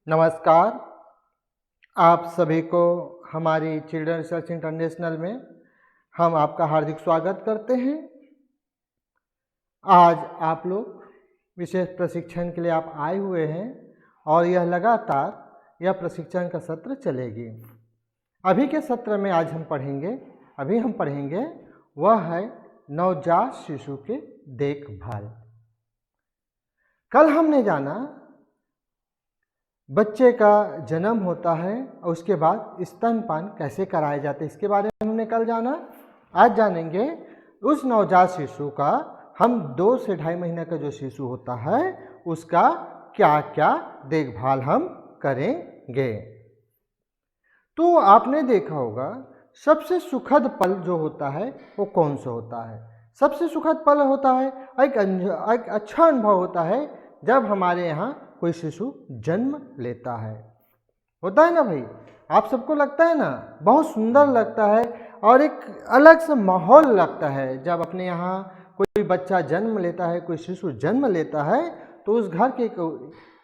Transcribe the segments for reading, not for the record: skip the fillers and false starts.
नमस्कार। आप सभी को हमारी चिल्ड्रन रिसर्च इंटरनेशनल में हम आपका हार्दिक स्वागत करते हैं। आज आप लोग विशेष प्रशिक्षण के लिए आप आए हुए हैं और यह लगातार यह प्रशिक्षण का सत्र चलेगी। अभी के सत्र में आज हम पढ़ेंगे वह है नवजात शिशु के देखभाल। कल हमने जाना बच्चे का जन्म होता है और उसके बाद स्तनपान कैसे कराए जाते हैं, इसके बारे में हमने कल जाना। आज जानेंगे उस नवजात शिशु का, हम 2 से 2.5 महीने का जो शिशु होता है उसका क्या क्या देखभाल हम करेंगे। तो आपने देखा होगा सबसे सुखद पल जो होता है वो कौन सा होता है। सबसे सुखद पल होता है, एक अच्छा अनुभव होता है जब हमारे यहाँ कोई शिशु जन्म लेता है। होता है ना भाई, आप सबको लगता है ना, बहुत सुंदर लगता है और एक अलग सा माहौल लगता है जब अपने यहाँ कोई बच्चा जन्म लेता है, कोई शिशु जन्म लेता है तो उस घर के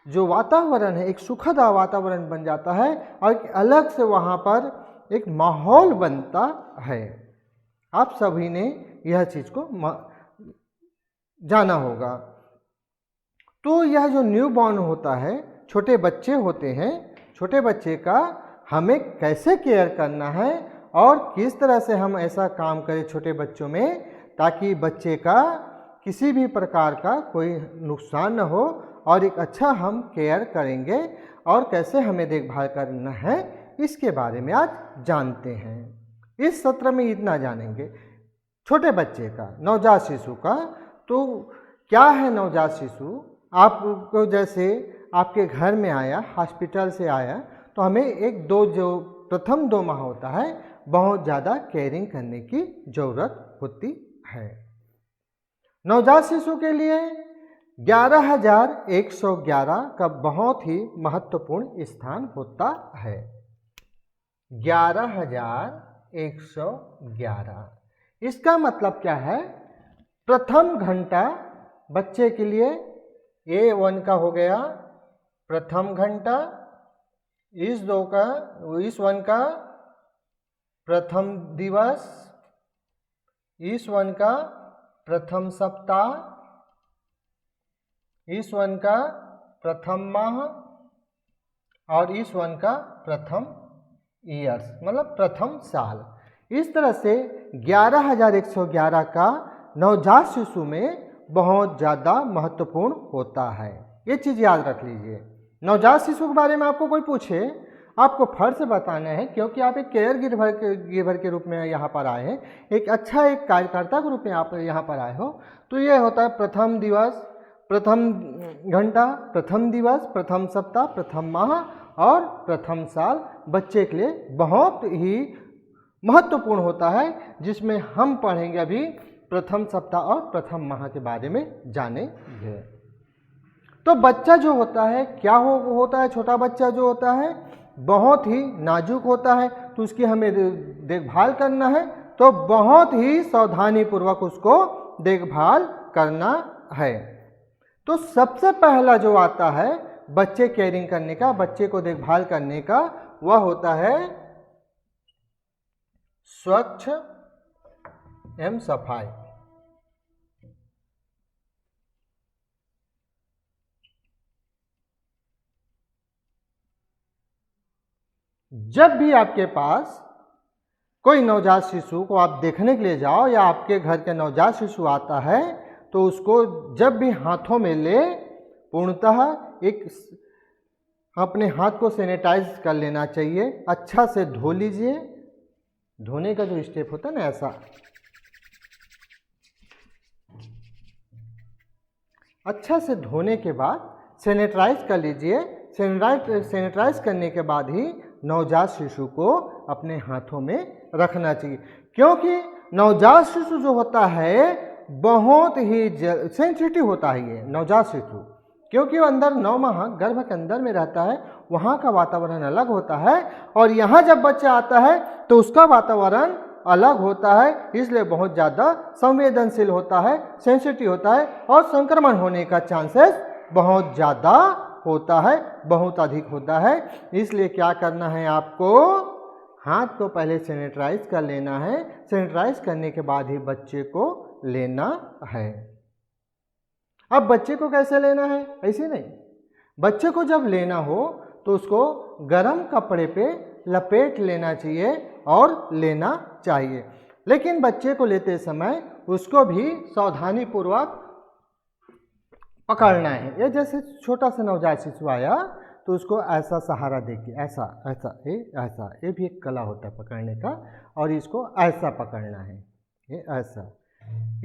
जो वातावरण है एक सुखद वातावरण बन जाता है और एक अलग से वहाँ पर एक माहौल बनता है। आप सभी ने यह चीज़ को जाना होगा। तो यह जो न्यू बॉर्न होता है, छोटे बच्चे होते हैं, छोटे बच्चे का हमें कैसे केयर करना है और किस तरह से हम ऐसा काम करें छोटे बच्चों में ताकि बच्चे का किसी भी प्रकार का कोई नुकसान न हो और एक अच्छा हम केयर करेंगे और कैसे हमें देखभाल करना है, इसके बारे में आज जानते हैं। इस सत्र में इतना जानेंगे छोटे बच्चे का, नवजात शिशु का। तो क्या है नवजात शिशु? आपको जैसे आपके घर में आया, हॉस्पिटल से आया, तो हमें जो प्रथम 2 माह होता है बहुत ज़्यादा केयरिंग करने की ज़रूरत होती है। नवजात शिशु के लिए 11,111 का बहुत ही महत्वपूर्ण स्थान होता है। 11,111 इसका मतलब क्या है? प्रथम घंटा बच्चे के लिए A1 का हो गया प्रथम घंटा, इस 1 का प्रथम दिवस, इस 1 का प्रथम सप्ताह, इस 1 का प्रथम माह और इस 1 का प्रथम ईयर्स, मतलब प्रथम साल। इस तरह से 11,111 का नवजात शिशु में बहुत ज़्यादा महत्वपूर्ण होता है। ये चीज़ याद रख लीजिए। नवजात शिशु के बारे में आपको कोई पूछे, आपको फर्ज बताना है, क्योंकि आप एक केयर गिवर के रूप में यहाँ पर आए हैं, एक कार्यकर्ता के रूप में आप यहाँ पर आए हो। तो ये होता है प्रथम दिवस, प्रथम घंटा, प्रथम दिवस, प्रथम सप्ताह, प्रथम माह और प्रथम साल बच्चे के लिए बहुत ही महत्वपूर्ण होता है, जिसमें हम पढ़ेंगे अभी प्रथम सप्ताह और प्रथम माह के बारे में जानेंगे। तो बच्चा जो होता है क्या होता है, छोटा बच्चा जो होता है बहुत ही नाजुक होता है, तो उसकी हमें देखभाल करना है, तो बहुत ही सावधानी पूर्वक उसको देखभाल करना है। तो सबसे पहला जो आता है बच्चे केयरिंग करने का, बच्चे को देखभाल करने का, वह होता है स्वच्छ एवं सफाई। जब भी आपके पास कोई नवजात शिशु को आप देखने के लिए जाओ या आपके घर के नवजात शिशु आता है तो उसको जब भी हाथों में ले, पूर्णतः एक अपने हाथ को सैनिटाइज कर लेना चाहिए। अच्छा से धो लीजिए। धोने का जो स्टेप होता है ना, ऐसा अच्छा से धोने के बाद सैनिटाइज कर लीजिए। सैनिटाइज करने के बाद ही नवजात शिशु को अपने हाथों में रखना चाहिए, क्योंकि नवजात शिशु जो होता है बहुत ही सेंसिटिव होता है ये नवजात शिशु, क्योंकि वो अंदर 9 माह गर्भ के अंदर में रहता है, वहाँ का वातावरण अलग होता है और यहाँ जब बच्चा आता है तो उसका वातावरण अलग होता है, इसलिए बहुत ज़्यादा संवेदनशील होता है, सेंसिटिव होता है और संक्रमण होने का चांसेस बहुत ज़्यादा होता है, बहुत अधिक होता है। इसलिए क्या करना है आपको, हाथ को पहले सैनिटाइज कर लेना है। सैनिटाइज करने के बाद ही बच्चे को लेना है। अब बच्चे को कैसे लेना है, ऐसे नहीं, बच्चे को जब लेना हो तो उसको गर्म कपड़े पे लपेट लेना चाहिए और लेना चाहिए। लेकिन बच्चे को लेते समय उसको भी सावधानी पूर्वक पकड़ना है। ये जैसे छोटा सा नवजात शिशु आया तो उसको ऐसा सहारा देके, ऐसा ऐसा ऐसा, ये भी एक कला होता है पकड़ने का, और इसको ऐसा पकड़ना है, ये ऐसा।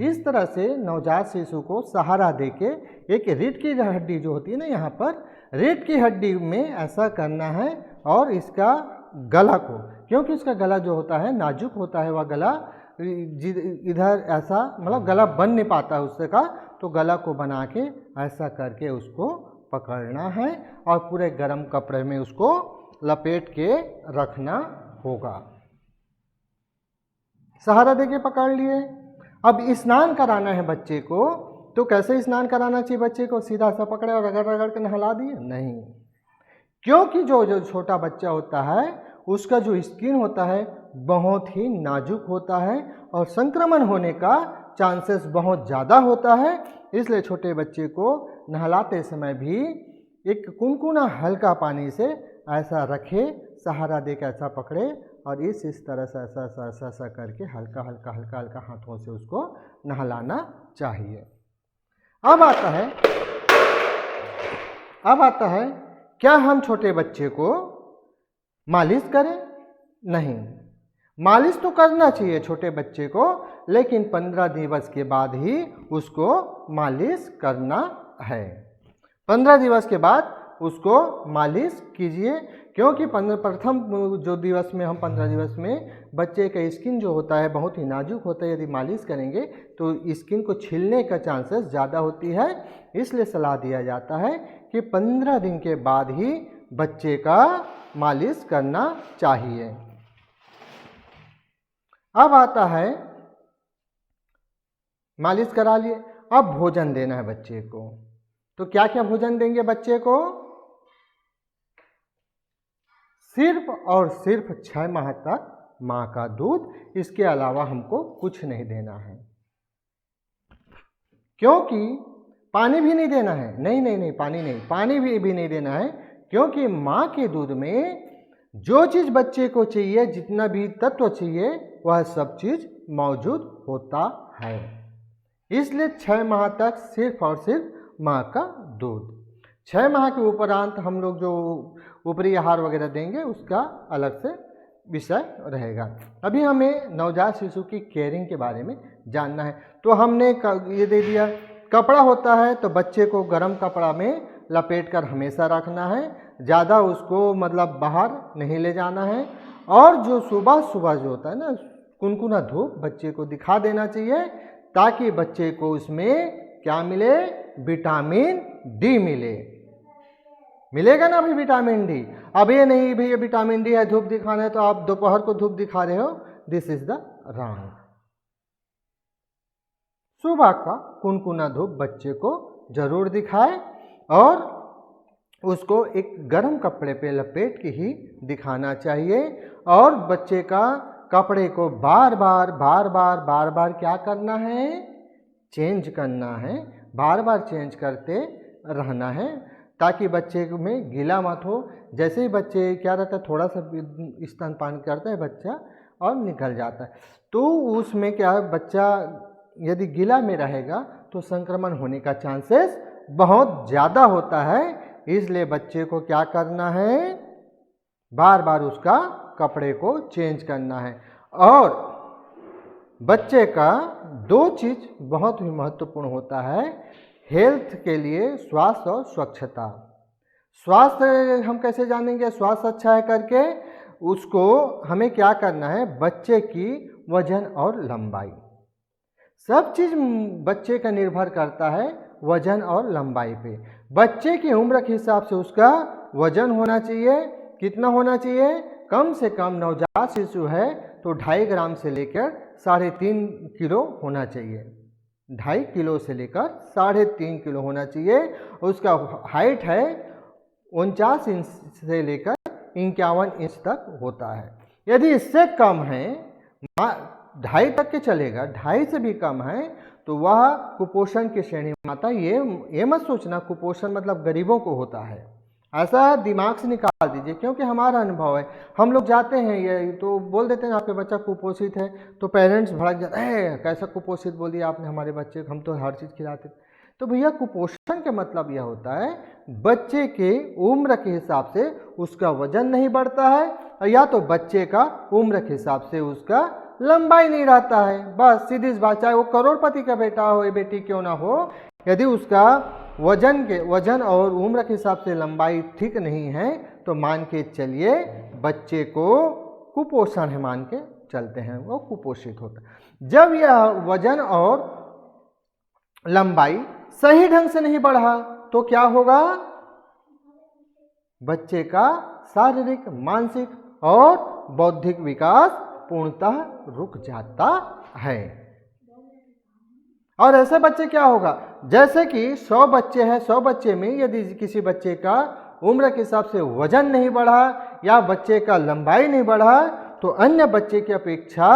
इस तरह से नवजात शिशु को सहारा देके एक रीढ़ की हड्डी जो होती है ना, यहाँ पर रीढ़ की हड्डी में ऐसा करना है, और इसका गला को, क्योंकि इसका गला जो होता है नाजुक होता है, वह गला इधर ऐसा मतलब गला बन नहीं पाता है उससे का, तो गला को बना के ऐसा करके उसको पकड़ना है और पूरे गर्म कपड़े में उसको लपेट के रखना होगा। सहारा देके पकड़ लिए। अब स्नान कराना है बच्चे को, तो कैसे स्नान कराना चाहिए बच्चे को, सीधा सा पकड़े और रगड़ रगड़ के नहला दिए, नहीं, क्योंकि जो छोटा बच्चा होता है उसका जो स्किन होता है बहुत ही नाजुक होता है और संक्रमण होने का चांसेस बहुत ज़्यादा होता है। इसलिए छोटे बच्चे को नहलाते समय भी एक कुनकुना हल्का पानी से ऐसा रखे, सहारा देकर ऐसा पकड़े और इस तरह से ऐसा ऐसा ऐसा ऐसा करके हल्का हल्का हल्का हल्का हाथों से उसको नहलाना चाहिए। अब आता है क्या हम छोटे बच्चे को मालिश करें? नहीं, मालिश तो करना चाहिए छोटे बच्चे को, लेकिन 15 दिवस के बाद ही उसको मालिश करना है। 15 दिवस के बाद उसको मालिश कीजिए, क्योंकि प्रथम जो दिवस में हम 15 दिवस में बच्चे का स्किन जो होता है बहुत ही नाजुक होता है, यदि मालिश करेंगे तो स्किन को छिलने का चांसेस ज़्यादा होती है। इसलिए सलाह दिया जाता है कि 15 दिन के बाद ही बच्चे का मालिश करना चाहिए। अब आता है, मालिश करा लिए, अब भोजन देना है बच्चे को। तो क्या क्या भोजन देंगे बच्चे को? सिर्फ और सिर्फ 6 माह तक माँ का दूध, इसके अलावा हमको कुछ नहीं देना है। क्योंकि पानी भी नहीं देना है, नहीं, पानी भी नहीं देना है, क्योंकि माँ के दूध में जो चीज़ बच्चे को चाहिए, जितना भी तत्व चाहिए, वह सब चीज़ मौजूद होता है। इसलिए 6 माह तक सिर्फ और सिर्फ माँ का दूध। 6 माह के उपरांत हम लोग जो ऊपरी आहार वगैरह देंगे उसका अलग से विषय रहेगा। अभी हमें नवजात शिशु की केयरिंग के बारे में जानना है। तो हमने ये दे दिया, कपड़ा होता है तो बच्चे को गर्म कपड़ा में लपेट कर हमेशा रखना है, ज़्यादा उसको मतलब बाहर नहीं ले जाना है। और जो सुबह सुबह जो होता है ना, कुनकुना धूप बच्चे को दिखा देना चाहिए, ताकि बच्चे को उसमें क्या मिले, विटामिन डी मिलेगा ना अभी विटामिन डी। अब ये नहीं भैया विटामिन डी है धूप दिखाना है तो आप दोपहर को धूप दिखा रहे हो, दिस इज द रॉन्ग। सुबह का कुनकुना धूप बच्चे को जरूर दिखाए और उसको एक गर्म कपड़े पे लपेट के ही दिखाना चाहिए। और बच्चे का कपड़े को बार बार क्या करना है, चेंज करना है, बार बार चेंज करते रहना है, ताकि बच्चे में गीला मत हो। जैसे ही बच्चे क्या रहता है, थोड़ा सा स्तनपान करता है बच्चा और निकल जाता है, तो उसमें क्या है, बच्चा यदि गीला में रहेगा तो संक्रमण होने का चांसेस बहुत ज़्यादा होता है। इसलिए बच्चे को क्या करना है, बार बार उसका कपड़े को चेंज करना है। और बच्चे का 2 चीज़ बहुत ही महत्वपूर्ण होता है हेल्थ के लिए, स्वास्थ्य और स्वच्छता। स्वास्थ्य हम कैसे जानेंगे स्वास्थ्य अच्छा है करके, उसको हमें क्या करना है, बच्चे की वजन और लंबाई, सब चीज़ बच्चे का निर्भर करता है वजन और लंबाई पे। बच्चे की उम्र के हिसाब से उसका वजन होना चाहिए। कितना होना चाहिए, कम से कम नवजात शिशु है तो 2.5 ग्राम से लेकर 3.5 किलो होना चाहिए, 2.5 किलो से लेकर 3.5 किलो होना चाहिए। उसका हाइट है 49 इंच से लेकर 51 इंच तक होता है। यदि इससे कम है, 2.5 तक के चलेगा, 2.5 से भी कम है, तो वह कुपोषण की श्रेणी में आता है। ये मत सोचना कुपोषण मतलब गरीबों को होता है, ऐसा दिमाग से निकाल दीजिए, क्योंकि हमारा अनुभव है। हम लोग जाते हैं ये तो बोल देते हैं आपके बच्चा कुपोषित है, तो पेरेंट्स भड़क जाते हैं, कैसा कुपोषित बोल दिया आपने हमारे बच्चे को, हम तो हर चीज़ खिलाते। तो भैया कुपोषण का मतलब यह होता है बच्चे के उम्र के हिसाब से उसका वजन नहीं बढ़ता है, या तो बच्चे का उम्र के हिसाब से उसका लंबाई नहीं रहता है। बस सीधी सी बात, चाहे वो करोड़पति का बेटा हो या बेटी क्यों ना हो, यदि उसका वजन और उम्र के हिसाब से लंबाई ठीक नहीं है तो मान के चलिए बच्चे को कुपोषण है, मान के चलते हैं, वो कुपोषित होता है। जब यह वजन और लंबाई सही ढंग से नहीं बढ़ा तो क्या होगा, बच्चे का शारीरिक, मानसिक और बौद्धिक विकास पूर्णतः रुक जाता है। और ऐसे बच्चे क्या होगा, जैसे कि 100 बच्चे हैं, 100 बच्चे में यदि किसी बच्चे का उम्र के हिसाब से वजन नहीं बढ़ा या बच्चे का लंबाई नहीं बढ़ा तो अन्य बच्चे की अपेक्षा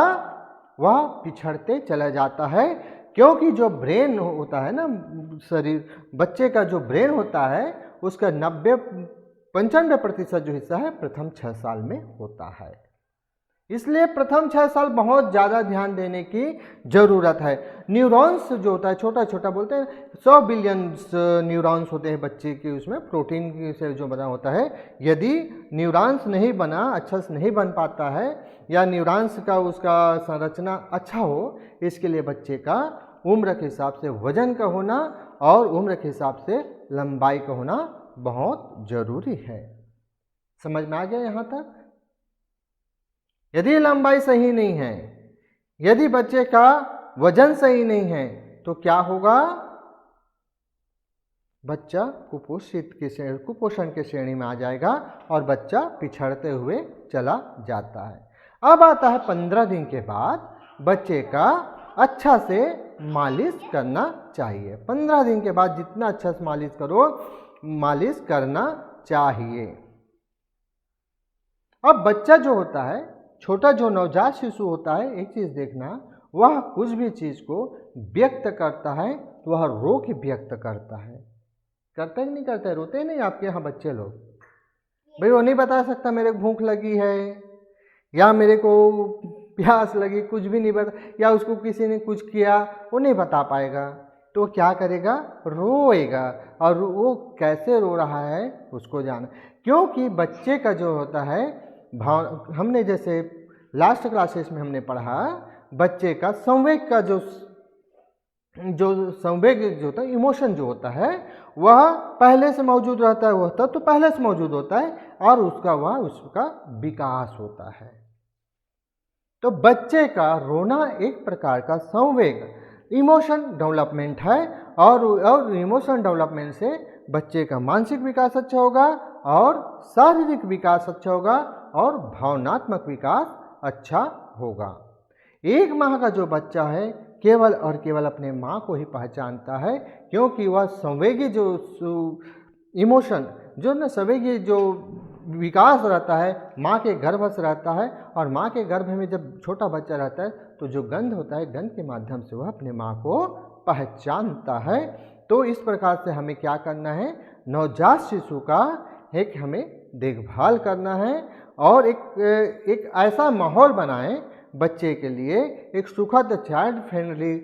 वह पिछड़ते चला जाता है। क्योंकि जो ब्रेन होता है ना, शरीर बच्चे का जो ब्रेन होता है उसका 95% जो हिस्सा है प्रथम 6 साल में होता है। इसलिए प्रथम 6 साल बहुत ज़्यादा ध्यान देने की ज़रूरत है। न्यूरॉन्स जो होता है, छोटा छोटा बोलते हैं 100 बिलियन न्यूरॉन्स होते हैं बच्चे के, उसमें प्रोटीन से जो बना होता है। यदि न्यूरॉन्स नहीं बना, अच्छा से नहीं बन पाता है, या न्यूरॉन्स का उसका संरचना अच्छा हो, इसके लिए बच्चे का उम्र के हिसाब से वजन का होना और उम्र के हिसाब से लंबाई का होना बहुत ज़रूरी है। समझ में आ गया यहाँ तक? यदि लंबाई सही नहीं है, यदि बच्चे का वजन सही नहीं है तो क्या होगा, बच्चा कुपोषण के श्रेणी में आ जाएगा और बच्चा पिछड़ते हुए चला जाता है। अब आता है 15 दिन के बाद बच्चे का अच्छा से मालिश करना चाहिए। 15 दिन के बाद जितना अच्छा से मालिश करो, मालिश करना चाहिए। अब बच्चा जो होता है, छोटा जो नवजात शिशु होता है, एक चीज़ देखना, वह कुछ भी चीज़ को व्यक्त करता है तो वह रो के व्यक्त करता है। करता ही नहीं करता है, रोते ही नहीं आपके यहाँ बच्चे लोग? भाई वो नहीं बता सकता मेरे को भूख लगी है या मेरे को प्यास लगी, कुछ भी नहीं बता, या उसको किसी ने कुछ किया वो नहीं बता पाएगा, तो क्या करेगा, रोएगा। और वो कैसे रो रहा है उसको जाना, क्योंकि बच्चे का जो होता है हमने जैसे लास्ट क्लासेस में हमने पढ़ा, बच्चे का संवेग का जो संवेग जो होता है, इमोशन जो होता है, वह पहले से मौजूद रहता है, वह तब तो पहले से मौजूद होता है और उसका विकास होता है। तो बच्चे का रोना एक प्रकार का संवेग, इमोशन डेवलपमेंट है, और इमोशन डेवलपमेंट से बच्चे का मानसिक विकास अच्छा होगा और शारीरिक विकास अच्छा होगा और भावनात्मक विकास अच्छा होगा। 1 माह का जो बच्चा है केवल और केवल अपने माँ को ही पहचानता है, क्योंकि वह संवेगी जो इमोशन जो न संवेगी जो विकास रहता है माँ के गर्भ से रहता है, और माँ के गर्भ में जब छोटा बच्चा रहता है तो जो गंध होता है, गंध के माध्यम से वह अपने माँ को पहचानता है। तो इस प्रकार से हमें क्या करना है, नवजात शिशु का एक हमें देखभाल करना है और एक ऐसा माहौल बनाएं बच्चे के लिए, एक सुखद चाइल्ड फ्रेंडली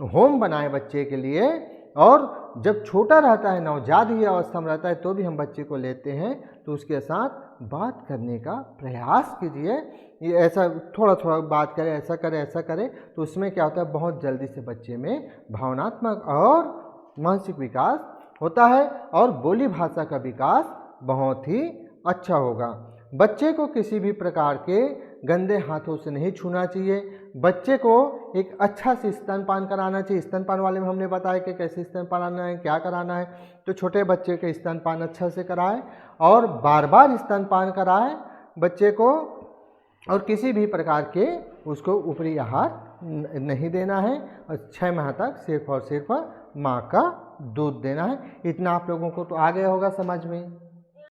होम बनाएं बच्चे के लिए। और जब छोटा रहता है, नवजात ही अवस्था में रहता है, तो भी हम बच्चे को लेते हैं तो उसके साथ बात करने का प्रयास कीजिए। ये ऐसा थोड़ा थोड़ा बात करें, ऐसा करें ऐसा करें, तो उसमें क्या होता है, बहुत जल्दी से बच्चे में भावनात्मक और मानसिक विकास होता है और बोली भाषा का विकास बहुत ही अच्छा होगा। बच्चे को किसी भी प्रकार के गंदे हाथों से नहीं छूना चाहिए। बच्चे को एक अच्छा से स्तनपान कराना चाहिए। स्तनपान वाले में हमने बताया कि कैसे स्तनपान कराना है, क्या कराना है। तो छोटे बच्चे के स्तनपान अच्छा से कराएं और बार बार स्तनपान कराएं बच्चे को, और किसी भी प्रकार के उसको ऊपरी आहार नहीं देना है, और 6 माह तक सिर्फ और सिर्फ माँ का दूध देना है। इतना आप लोगों को तो आ गया होगा समझ में।